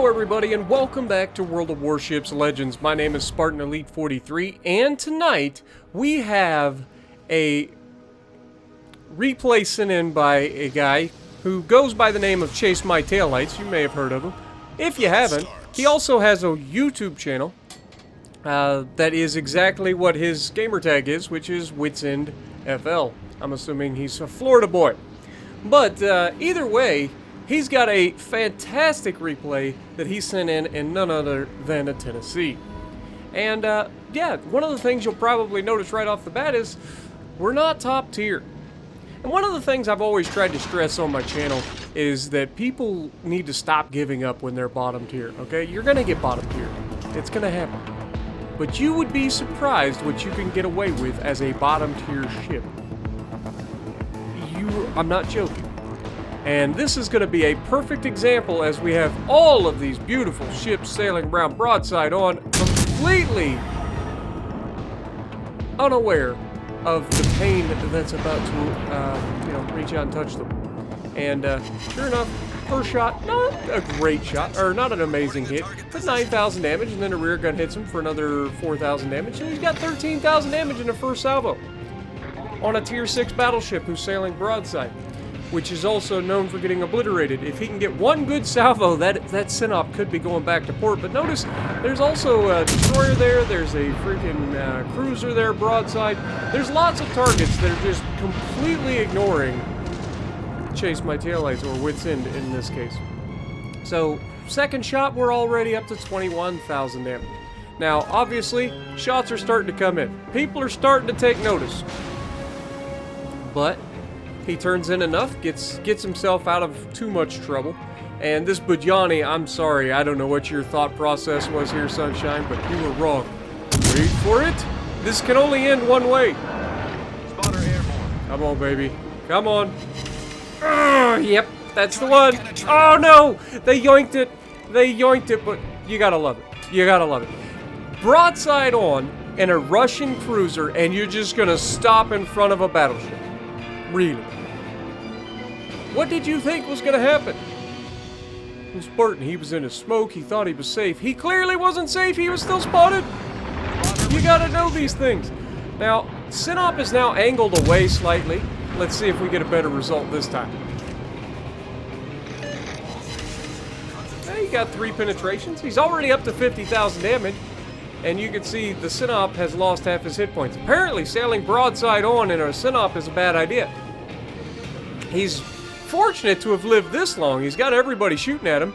Hello everybody and welcome back to World of Warships Legends. My name is Spartan Elite 43 and tonight we have a replay sent in by a guy who goes by the name of Chase My Taillights. You may have heard of him. If you haven't, he also has a YouTube channel that is exactly what his gamertag is, which is Witsend FL. I'm assuming he's a Florida boy. But either way, he's got a fantastic replay that he sent in and none other than a Tennessee. And yeah, one of the things you'll probably notice right off the bat is we're not top tier. And one of the things I've always tried to stress on my channel is that people need to stop giving up when they're bottom tier, okay? You're gonna get bottom tier. It's gonna happen. But you would be surprised what you can get away with as a bottom tier ship. I'm not joking. And this is going to be a perfect example as we have all of these beautiful ships sailing around broadside on, completely unaware of the pain that's about to, reach out and touch them. And sure enough, first shot, not a great shot, or not an amazing hit, but 9,000 damage, and then a rear gun hits him for another 4,000 damage, so he's got 13,000 damage in the first salvo on a tier 6 battleship who's sailing broadside, which is also known for getting obliterated. If he can get one good salvo, that Synop could be going back to port. But notice, there's also a destroyer there, there's a freaking cruiser there broadside. There's lots of targets that are just completely ignoring Chase My Taillights, or Witsend in this case. So, second shot, we're already up to 21,000 damage. Now, obviously, shots are starting to come in. People are starting to take notice. But he turns in enough, gets himself out of too much trouble. And this Budjani, I'm sorry, I don't know what your thought process was here, Sunshine, but you were wrong. Wait for it. This can only end one way. Spotter airborne. Come on, baby. Come on. Yep, that's the one. Oh, no! They yoinked it. They yoinked it, but you gotta love it. You gotta love it. Broadside on in a Russian cruiser, and you're just gonna stop in front of a battleship. Really? What did you think was gonna happen? Well, Spartan, he was in a smoke, he thought he was safe. He clearly wasn't safe, he was still spotted. You gotta know these things. Now, Synop is now angled away slightly. Let's see if we get a better result this time. He got 3 penetrations. He's already up to 50,000 damage. And you can see the Synop has lost half his hit points. Apparently, sailing broadside on in a Synop is a bad idea. He's fortunate to have lived this long. He's got everybody shooting at him.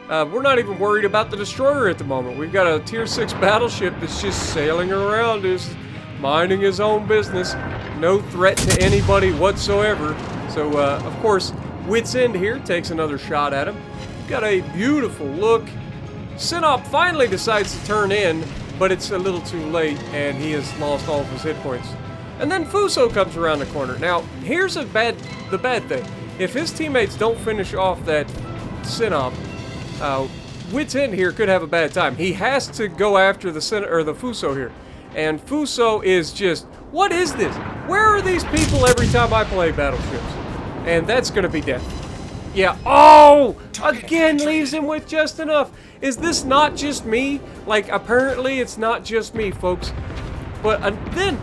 We're not even worried about the destroyer at the moment. We've got a tier 6 battleship that's just sailing around, just minding his own business. No threat to anybody whatsoever. So, of course, Witsend here takes another shot at him. Got a beautiful look. Synop finally decides to turn in, but it's a little too late, and he has lost all of his hit points. And then Fuso comes around the corner. Now, here's the bad thing. If his teammates don't finish off that Synop, Witsend here could have a bad time. He has to go after the Fuso here. And Fuso is just, what is this? Where are these people every time I play battleships? And that's going to be death. Yeah, oh! Again leaves him with just enough. Is this not just me? Like, apparently it's not just me, folks. But then,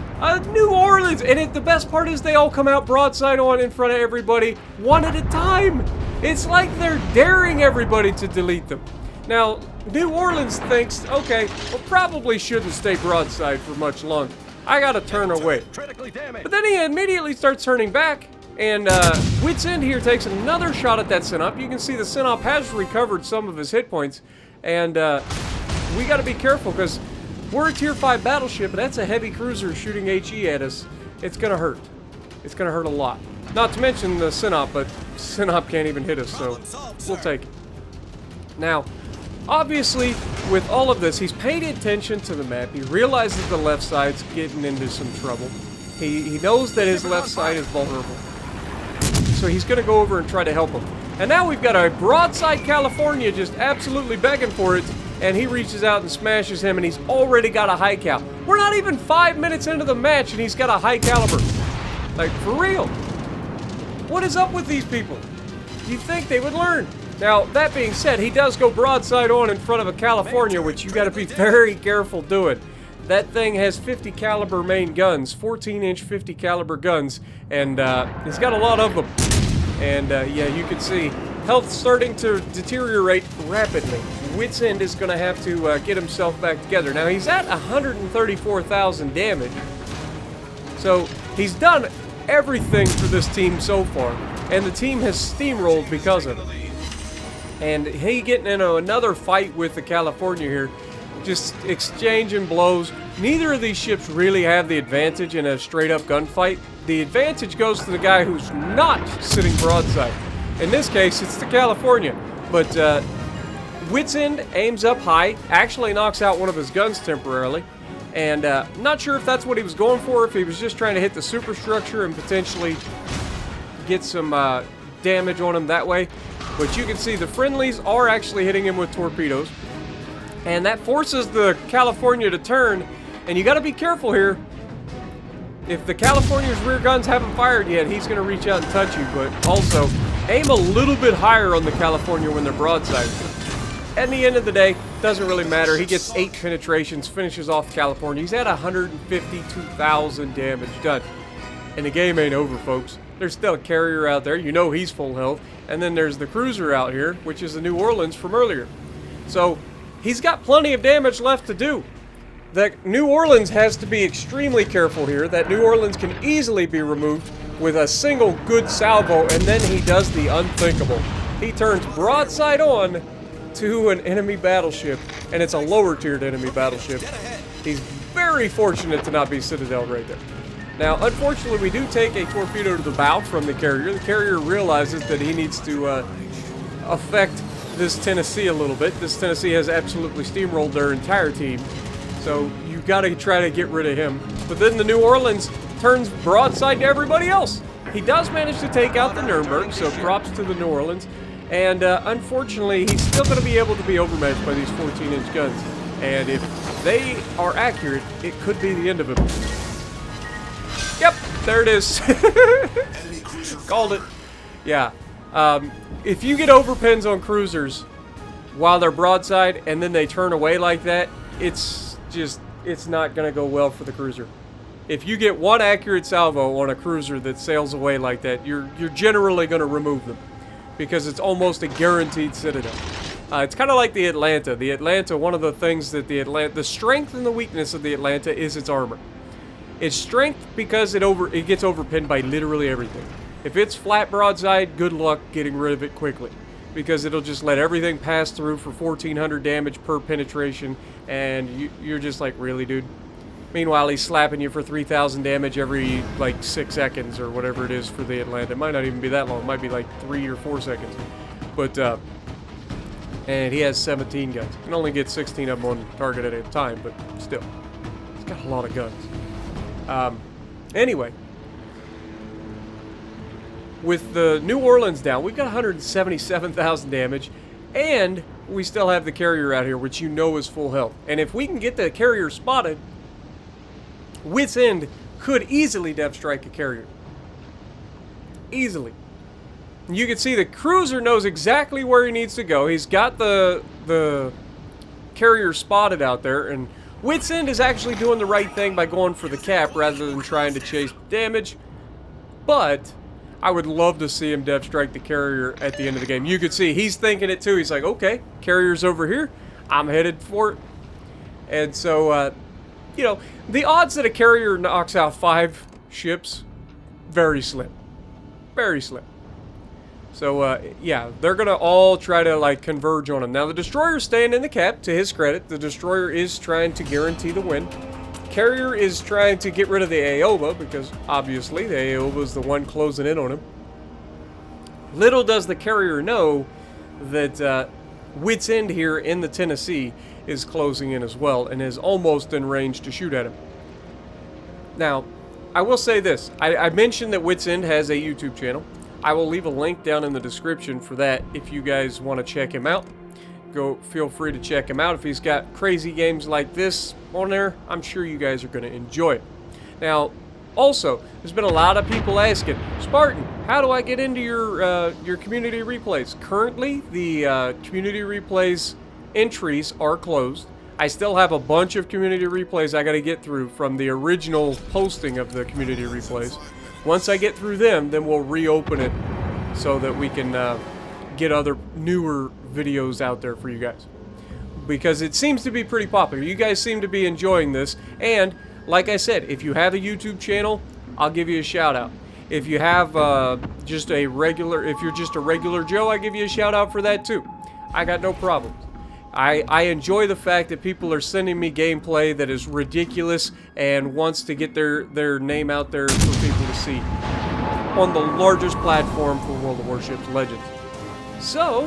New Orleans, and the best part is they all come out broadside on in front of everybody, one at a time. It's like they're daring everybody to delete them. Now, New Orleans thinks, okay, well, probably shouldn't stay broadside for much longer. I gotta turn away. But then he immediately starts turning back. And Witsend here takes another shot at that Synop. You can see the Synop has recovered some of his hit points. And we got to be careful because we're a tier 5 battleship, and that's a heavy cruiser shooting HE at us. It's going to hurt. It's going to hurt a lot. Not to mention the Synop, but Synop can't even hit us, so we'll take it. Now, obviously, with all of this, he's paid attention to the map. He realizes the left side's getting into some trouble. He knows that his left side is vulnerable. So he's going to go over and try to help him. And now we've got a broadside California just absolutely begging for it. And he reaches out and smashes him, and he's already got a high cal. We're not even 5 minutes into the match, and he's got a high caliber. Like, for real. What is up with these people? You'd think they would learn. Now, that being said, he does go broadside on in front of a California, which you got to be very careful doing. That thing has 50 caliber main guns, 14-inch 50 caliber guns, and it's got a lot of them. And yeah, you can see health starting to deteriorate rapidly. Wits End is going to have to get himself back together. Now, he's at 134,000 damage, so he's done everything for this team so far, and the team has steamrolled because of it. And he getting into another fight with the California here, just exchanging blows. Neither of these ships really have the advantage in a straight-up gunfight. The advantage goes to the guy who's not sitting broadside. In this case, it's the California. But Wits End aims up high, actually knocks out one of his guns temporarily. And not sure if that's what he was going for, if he was just trying to hit the superstructure and potentially get some damage on him that way. But you can see the friendlies are actually hitting him with torpedoes. And that forces the California to turn. And you got to be careful here. If the California's rear guns haven't fired yet, he's going to reach out and touch you. But also, aim a little bit higher on the California when they're broadside. At the end of the day, doesn't really matter. He gets 8 penetrations, finishes off the California. He's at 152,000 damage done. And the game ain't over, folks. There's still a carrier out there. You know he's full health. And then there's the cruiser out here, which is the New Orleans from earlier. So, he's got plenty of damage left to do. The New Orleans has to be extremely careful here. That New Orleans can easily be removed with a single good salvo, and then he does the unthinkable. He turns broadside on to an enemy battleship, and it's a lower-tiered enemy battleship. He's very fortunate to not be Citadel right there. Now, unfortunately, we do take a torpedo to the bow from the carrier. The carrier realizes that he needs to affect this Tennessee a little bit. This Tennessee has absolutely steamrolled their entire team, so you've got to try to get rid of him. But then the New Orleans turns broadside to everybody else. He does manage to take out the Nuremberg, so props to the New Orleans. And unfortunately, he's still going to be able to be overmatched by these 14-inch guns. And if they are accurate, it could be the end of him. Yep, there it is. Called it. Yeah. If you get overpins on cruisers while they're broadside and then they turn away like that, it's not going to go well for the cruiser. If you get one accurate salvo on a cruiser that sails away like that, you're generally going to remove them, because it's almost a guaranteed Citadel. It's kind of like the Atlanta. The Atlanta, one of the things that the strength and the weakness of the Atlanta is its armor. Its strength because it gets overpinned by literally everything. If it's flat broadside, good luck getting rid of it quickly, because it'll just let everything pass through for 1,400 damage per penetration, and you're just like, really, dude? Meanwhile, he's slapping you for 3,000 damage every, like, 6 seconds or whatever it is for the Atlanta. It might not even be that long. It might be, like, 3 or 4 seconds. But, and he has 17 guns. You can only get 16 of them on target at a time, but still. He's got a lot of guns. Anyway. With the New Orleans down, we've got 177,000 damage, and we still have the carrier out here, which you know is full health. And if we can get the carrier spotted, Wits End could easily dev strike a carrier. Easily. You can see the cruiser knows exactly where he needs to go. He's got the carrier spotted out there, and Wits End is actually doing the right thing by going for the cap rather than trying to chase damage. But I would love to see him dev strike the carrier at the end of the game. You could see he's thinking it too. He's like, okay, carrier's over here. I'm headed for it. And so, you know, the odds that a carrier knocks out 5 ships, very slim. Very slim. So, yeah, they're going to all try to, like, converge on him. Now, the destroyer's staying in the cap, to his credit. The destroyer is trying to guarantee the win. Carrier is trying to get rid of the Aoba, because, obviously, the Aoba is the one closing in on him. Little does the carrier know that Wits End here in the Tennessee is closing in as well, and is almost in range to shoot at him. Now, I will say this. I mentioned that Wits End has a YouTube channel. I will leave a link down in the description for that if you guys want to check him out. Feel free to check him out. If he's got crazy games like this on there, I'm sure you guys are going to enjoy it. Now, also, there's been a lot of people asking, Spartan, how do I get into your community replays? Currently, the community replays entries are closed. I still have a bunch of community replays I got to get through from the original posting of the community replays. Once I get through them, then we'll reopen it so that we can get other newer videos out there for you guys. Because it seems to be pretty popular. You guys seem to be enjoying this. And like I said, if you have a YouTube channel, I'll give you a shout out. If you have if you're just a regular Joe, I give you a shout out for that too. I got no problems. I enjoy the fact that people are sending me gameplay that is ridiculous and wants to get their name out there for people to see on the largest platform for World of Warships Legends. So,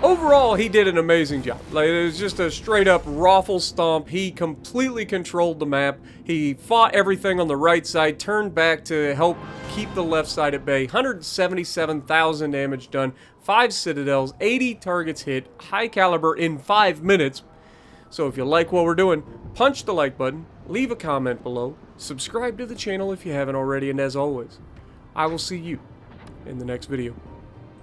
overall, he did an amazing job. Like, it was just a straight up raffle stomp. He completely controlled the map. He fought everything on the right side, turned back to help keep the left side at bay. 177,000 damage done, 5 citadels, 80 targets hit, high caliber in 5 minutes. So if you like what we're doing, punch the like button, leave a comment below, subscribe to the channel if you haven't already, and as always, I will see you in the next video.